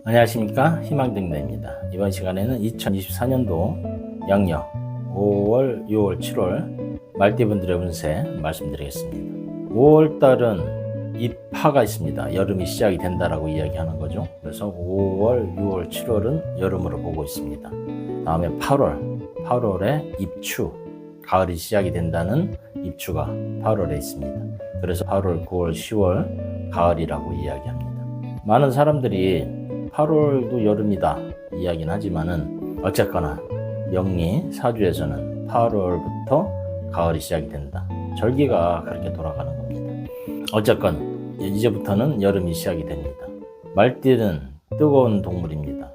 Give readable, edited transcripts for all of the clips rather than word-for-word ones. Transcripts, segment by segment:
안녕하십니까, 희망등대입니다. 이번 시간에는 2024년도 양력 5월, 6월, 7월 말띠분들의 운세 말씀드리겠습니다. 5월달은 입하가 있습니다. 여름이 시작이 된다라고 이야기하는 거죠. 그래서 5월, 6월, 7월은 여름으로 보고 있습니다. 다음에 8월에 입추, 가을이 시작이 된다는 입추가 8월에 있습니다. 그래서 8월, 9월, 10월 가을이라고 이야기합니다. 많은 사람들이 8월도 여름이다 이야기는 하지만은 어쨌거나 영리 사주에서는 8월부터 가을이 시작이 된다. 절기가 그렇게 돌아가는 겁니다. 어쨌건 이제부터는 여름이 시작이 됩니다. 말띠는 뜨거운 동물입니다.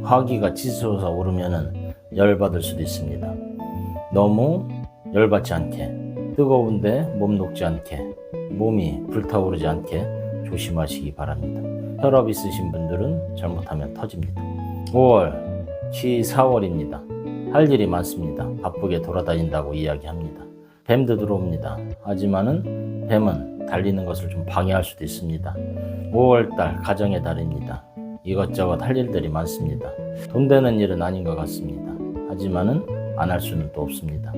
화기가 치솟아 오르면은 열받을 수도 있습니다. 너무 열받지 않게, 뜨거운데 몸 녹지 않게, 몸이 불타오르지 않게 조심하시기 바랍니다. 혈압 있으신 분들은 잘못하면 터집니다. 5월, 기 4월입니다. 할 일이 많습니다. 바쁘게 돌아다닌다고 이야기합니다. 뱀도 들어옵니다. 하지만은 뱀은 달리는 것을 좀 방해할 수도 있습니다. 5월달 가정의 달입니다. 이것저것 할 일들이 많습니다. 돈 되는 일은 아닌 것 같습니다. 하지만은 안 할 수는 또 없습니다.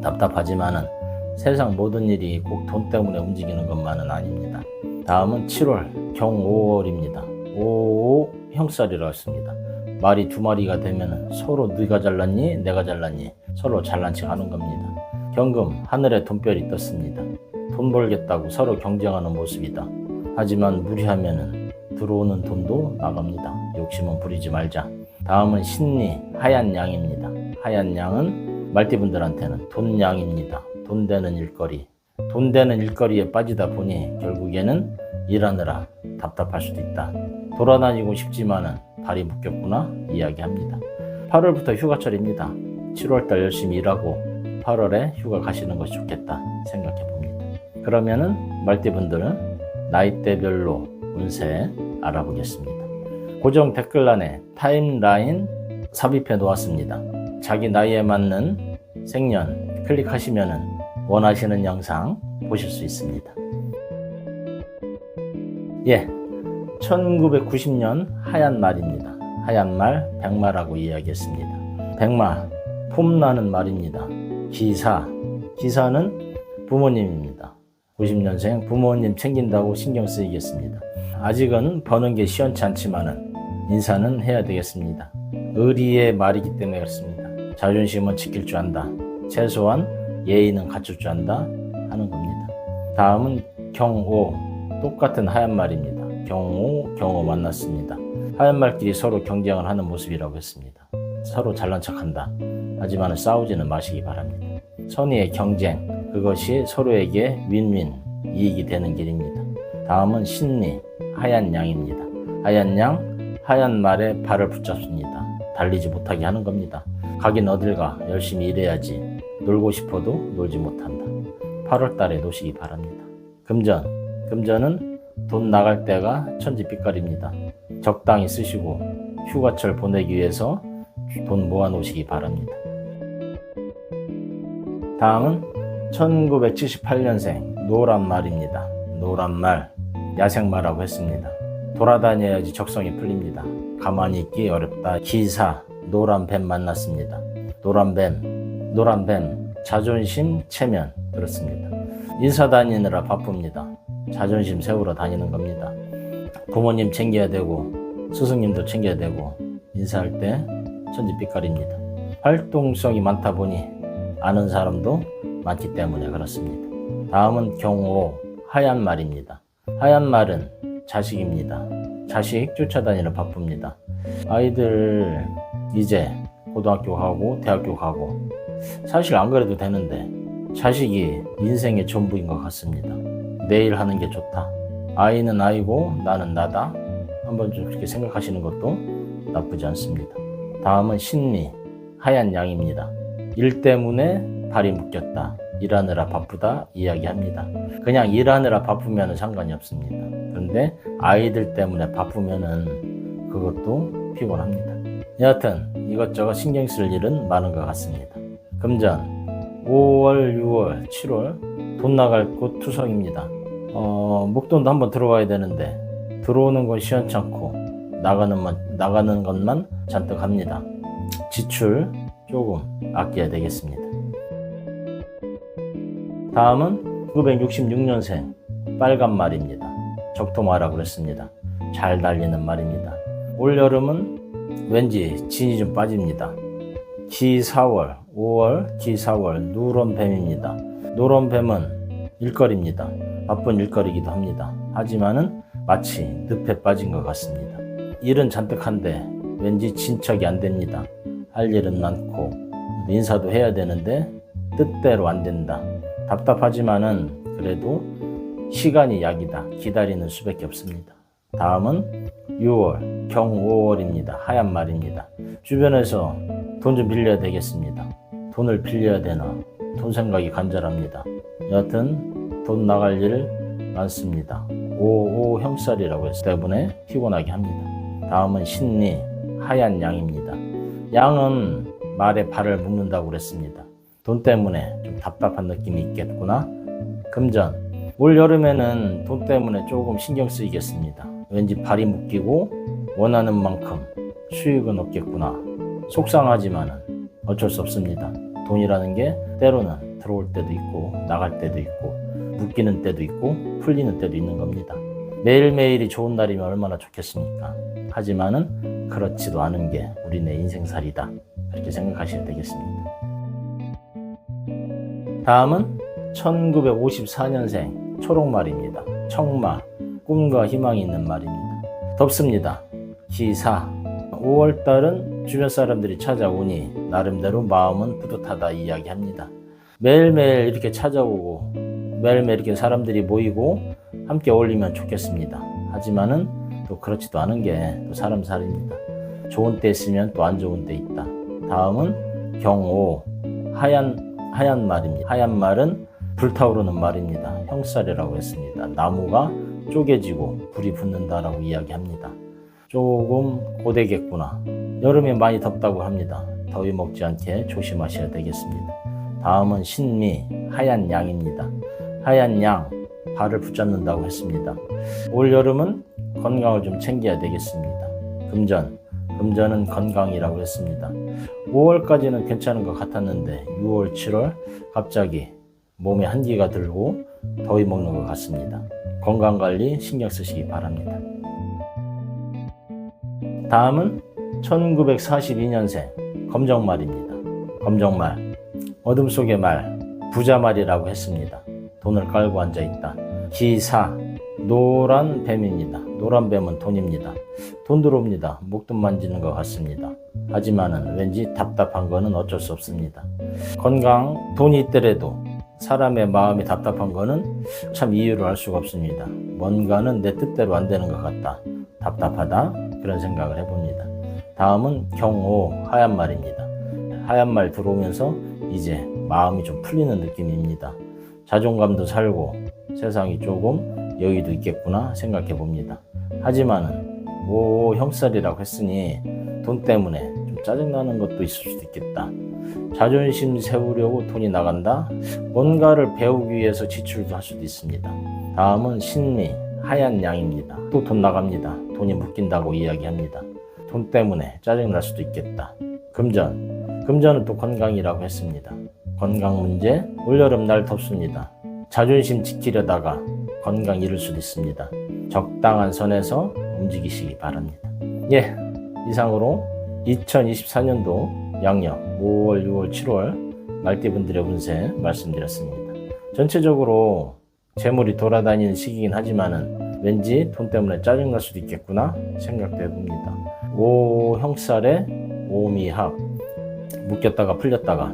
답답하지만은 세상 모든 일이 꼭 돈 때문에 움직이는 것만은 아닙니다. 다음은 7월 경오월입니다. 5 형살이라고 했습니다. 말이 두 마리가 되면 서로 네가 잘났니 내가 잘났니 서로 잘난 척 하는 겁니다. 경금 하늘에 돈별이 떴습니다. 돈 벌겠다고 서로 경쟁하는 모습이다. 하지만 무리하면 들어오는 돈도 나갑니다. 욕심은 부리지 말자. 다음은 신리 하얀 양입니다. 하얀 양은 말띠분들한테는 돈양입니다. 돈 되는 일거리. 돈 되는 일거리에 빠지다 보니 결국에는 일하느라 답답할 수도 있다. 돌아다니고 싶지만은 발이 묶였구나 이야기합니다. 8월부터 휴가철입니다. 7월달 열심히 일하고 8월에 휴가 가시는 것이 좋겠다 생각해 봅니다. 그러면은 말띠분들은 나이대별로 운세 알아보겠습니다. 고정 댓글란에 타임라인 삽입해 놓았습니다. 자기 나이에 맞는 생년 클릭하시면은 원하시는 영상 보실 수 있습니다. 1990년 하얀 말입니다. 하얀 말, 백마라고 이야기했습니다. 백마, 폼나는 말입니다. 기사는 부모님입니다. 90년생 부모님 챙긴다고 신경 쓰이겠습니다. 아직은 버는 게 시원치 않지만은 인사는 해야 되겠습니다. 의리의 말이기 때문에 그렇습니다. 자존심은 지킬 줄 안다. 최소한 예의는 갖출 줄 안다 하는 겁니다. 다음은 경오, 똑같은 하얀 말입니다. 경오 만났습니다. 하얀 말끼리 서로 경쟁을 하는 모습이라고 했습니다. 서로 잘난 척한다. 하지만 싸우지는 마시기 바랍니다. 선의의 경쟁, 그것이 서로에게 윈윈 이익이 되는 길입니다. 다음은 신리 하얀 양입니다. 하얀 양, 하얀 말에 발을 붙잡습니다. 달리지 못하게 하는 겁니다. 가긴 어딜 가, 열심히 일해야지. 놀고 싶어도 놀지 못한다. 8월 달에 노시기 바랍니다. 금전은 돈 나갈 때가 천지빛깔입니다. 적당히 쓰시고 휴가철 보내기 위해서 돈 모아 놓으시기 바랍니다. 다음은 1978년생 노란 말입니다. 노란 말, 야생마라고 했습니다. 돌아다녀야지 적성이 풀립니다. 가만히 있기 어렵다. 기사, 노란 뱀 만났습니다. 노란 뱀, 자존심 체면 그렇습니다. 인사 다니느라 바쁩니다. 자존심 세우러 다니는 겁니다. 부모님 챙겨야 되고 스승님도 챙겨야 되고 인사할 때 천지빛깔입니다. 활동성이 많다 보니 아는 사람도 많기 때문에 그렇습니다. 다음은 경오 하얀 말입니다. 하얀 말은 자식입니다. 자식 쫓아다니러 바쁩니다. 아이들 이제 고등학교 가고 대학교 가고 사실 안 그래도 되는데 자식이 인생의 전부인 것 같습니다. 내일 하는 게 좋다. 아이는 아이고 나는 나다. 한번 좀 그렇게 생각하시는 것도 나쁘지 않습니다. 다음은 신리 하얀 양입니다. 일 때문에 발이 묶였다. 일하느라 바쁘다 이야기합니다. 그냥 일하느라 바쁘면 상관이 없습니다. 그런데 아이들 때문에 바쁘면은 그것도 피곤합니다. 여하튼 이것저것 신경 쓸 일은 많은 것 같습니다. 금전 5월, 6월, 7월 돈 나갈 곳 투성입니다. 목돈도 한번 들어와야 되는데 들어오는 건 시원찮고 나가는 것만 잔뜩 합니다. 지출 조금 아껴야 되겠습니다. 다음은 1966년생 빨간 말입니다. 적토마라고 그랬습니다. 잘 달리는 말입니다. 올여름은 왠지 진이 좀 빠집니다. 기4월, 5월, 기4월 누런 뱀입니다. 누런 뱀은 일거리입니다. 바쁜 일거리이기도 합니다. 하지만은 마치 늪에 빠진 것 같습니다. 일은 잔뜩 한데 왠지 진척이 안 됩니다. 할 일은 많고 인사도 해야 되는데 뜻대로 안 된다. 답답하지만은 그래도 시간이 약이다. 기다리는 수밖에 없습니다. 다음은 6월, 경 5월입니다. 하얀 말입니다. 주변에서 돈 좀 빌려야 되겠습니다. 돈을 빌려야 되나? 돈 생각이 간절합니다. 여하튼 돈 나갈 일 많습니다. 5 형살이라고 해서 때문에 피곤하게 합니다. 다음은 신리, 하얀 양입니다. 양은 말에 발을 묶는다고 그랬습니다. 돈 때문에 좀 답답한 느낌이 있겠구나. 금전, 올 여름에는 돈 때문에 조금 신경 쓰이겠습니다. 왠지 발이 묶이고 원하는 만큼 수익은 없겠구나. 속상하지만은 어쩔 수 없습니다. 돈이라는 게 때로는 들어올 때도 있고 나갈 때도 있고 묶이는 때도 있고 풀리는 때도 있는 겁니다. 매일매일이 좋은 날이면 얼마나 좋겠습니까? 하지만은 그렇지도 않은 게 우리네 인생살이다. 그렇게 생각하셔야 되겠습니다. 다음은 1954년생 초록말입니다. 청마, 꿈과 희망이 있는 말입니다. 덥습니다. 기사, 5월달은 주변 사람들이 찾아오니 나름대로 마음은 뿌듯하다 이야기합니다. 매일매일 이렇게 찾아오고 매일매일 이렇게 사람들이 모이고 함께 어울리면 좋겠습니다. 하지만은 또 그렇지도 않은 게 또 사람 살입니다. 좋은 때 있으면 또 안 좋은 때 있다. 다음은 경오, 하얀 말입니다. 하얀 말은 불타오르는 말입니다. 형살이라고 했습니다. 나무가 쪼개지고 불이 붙는다라고 이야기합니다. 조금 고되겠구나. 여름에 많이 덥다고 합니다. 더위 먹지 않게 조심하셔야 되겠습니다. 다음은 신미, 하얀 양입니다. 하얀 양, 발을 붙잡는다고 했습니다. 올 여름은 건강을 좀 챙겨야 되겠습니다. 금전은 건강이라고 했습니다. 5월까지는 괜찮은 것 같았는데 6월, 7월 갑자기 몸에 한기가 들고 더위 먹는 것 같습니다. 건강관리 신경 쓰시기 바랍니다. 다음은 1942년생 검정말입니다. 검정말, 어둠 속의 말, 부자말이라고 했습니다. 돈을 깔고 앉아있다. 기사, 노란 뱀입니다. 노란 뱀은 돈입니다. 돈 들어옵니다. 목돈 만지는 것 같습니다. 하지만은 왠지 답답한 거는 어쩔 수 없습니다. 건강, 돈이 있더라도 사람의 마음이 답답한 거는 참 이유를 알 수가 없습니다. 뭔가는 내 뜻대로 안 되는 것 같다. 답답하다. 그런 생각을 해봅니다. 다음은 경오, 하얀 말입니다. 하얀 말 들어오면서 이제 마음이 좀 풀리는 느낌입니다. 자존감도 살고 세상이 조금 여유도 있겠구나 생각해 봅니다. 하지만은 5 형살이라고 했으니 돈 때문에 좀 짜증나는 것도 있을 수도 있겠다. 자존심 세우려고 돈이 나간다. 뭔가를 배우기 위해서 지출도 할 수도 있습니다. 다음은 신미, 하얀 양입니다. 또 돈 나갑니다. 돈이 묶인다고 이야기합니다. 돈 때문에 짜증날 수도 있겠다. 금전은 또 건강이라고 했습니다. 건강 문제, 올여름 날 덥습니다. 자존심 지키려다가 건강 잃을 수도 있습니다. 적당한 선에서 움직이시기 바랍니다. 예, 이상으로 2024년도 양력 5월, 6월, 7월 말띠분들의 운세 말씀드렸습니다. 전체적으로 재물이 돌아다니는 시기이긴 하지만은 왠지 돈 때문에 짜증날 수도 있겠구나 생각도 해봅니다. 5 형살에 5미합, 묶였다가 풀렸다가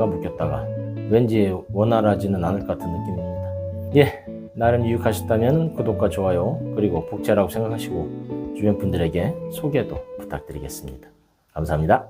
묶였다가 왠지 원활하지는 않을 것 같은 느낌입니다. 예, 나름 유익하셨다면 구독과 좋아요 그리고 복제라고 생각하시고 주변 분들에게 소개도 부탁드리겠습니다. 감사합니다.